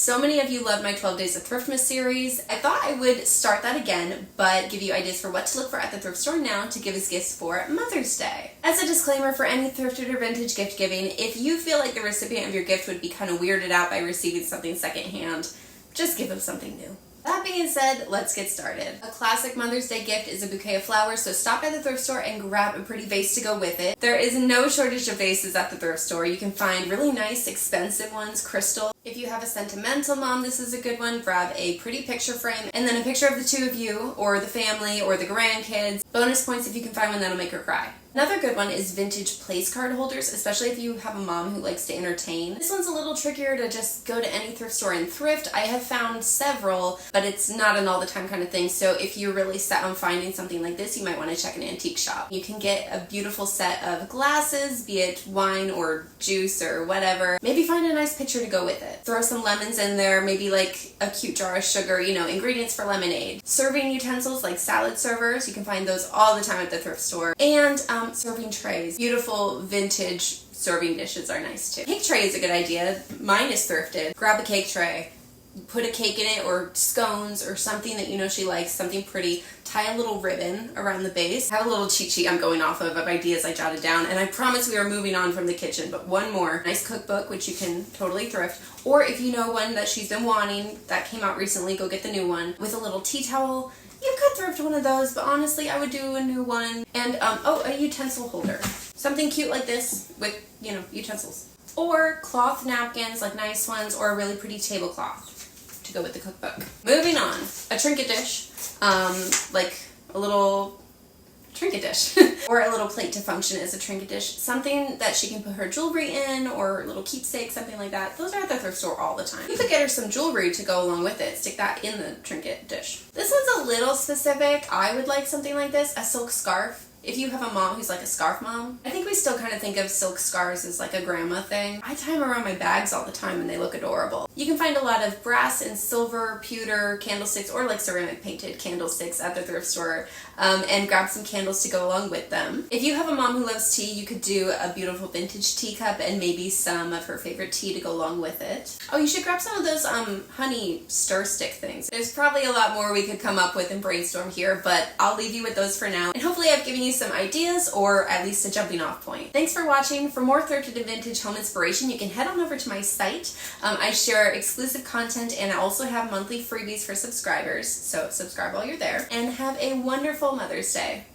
So many of you love my 12 Days of Thriftmas series. I thought I would start that again, but give you ideas for what to look for at the thrift store now to give as gifts for Mother's Day. As a disclaimer for any thrifted or vintage gift giving, if you feel like the recipient of your gift would be kind of weirded out by receiving something secondhand, just give them something new. That being said, let's get started. A classic Mother's Day gift is a bouquet of flowers, so stop by the thrift store and grab a pretty vase to go with it. There is no shortage of vases at the thrift store. You can find really nice, expensive ones, crystal. If you have a sentimental mom, this is a good one. Grab a pretty picture frame and then a picture of the two of you, or the family, or the grandkids. Bonus points if you can find one that'll make her cry. Another good one is vintage place card holders, especially if you have a mom who likes to entertain. This one's a little trickier to just go to any thrift store and thrift. I have found several, but it's not an all the time kind of thing, so if you're really set on finding something like this, you might want to check an antique shop. You can get a beautiful set of glasses, be it wine or juice or whatever. Maybe find a nice picture to go with it. Throw some lemons in there, maybe like a cute jar of sugar, ingredients for lemonade. Serving utensils like salad servers, you can find those all the time at the thrift store. And serving trays. Beautiful vintage serving dishes are nice too. Cake tray is a good idea. Mine is thrifted. Grab a cake tray, put a cake in it or scones or something that you know she likes, something pretty. Tie a little ribbon around the base. Have a little cheat sheet I'm going off of ideas I jotted down, and I promise we are moving on from the kitchen, but one more. Nice cookbook, which you can totally thrift, or if you know one that she's been wanting that came out recently, go get the new one. With a little tea towel. You could thrift one of those, but honestly, I would do a new one. And, a utensil holder. Something cute like this with, utensils. Or cloth napkins, like nice ones, or a really pretty tablecloth to go with the cookbook. Moving on. A trinket dish. Like a little trinket dish. Or a little plate to function as a trinket dish. Something that she can put her jewelry in, or a little keepsake, something like that. Those are at the thrift store all the time. You could get her some jewelry to go along with it. Stick that in the trinket dish. This one's a little specific. I would like something like this. A silk scarf. If you have a mom who's like a scarf mom, I think we still kind of think of silk scarves as like a grandma thing. I tie them around my bags all the time and they look adorable. You can find a lot of brass and silver pewter candlesticks or like ceramic painted candlesticks at the thrift store, and grab some candles to go along with them. If you have a mom who loves tea, you could do a beautiful vintage teacup and maybe some of her favorite tea to go along with it. Oh, you should grab some of those honey stir stick things. There's probably a lot more we could come up with and brainstorm here, but I'll leave you with those for now. And hopefully I've given you some ideas, or at least a jumping off point. Thanks for watching. For more thrifted and vintage home inspiration, you can head on over to my site. I share exclusive content, and I also have monthly freebies for subscribers, so subscribe while you're there. And have a wonderful Mother's Day.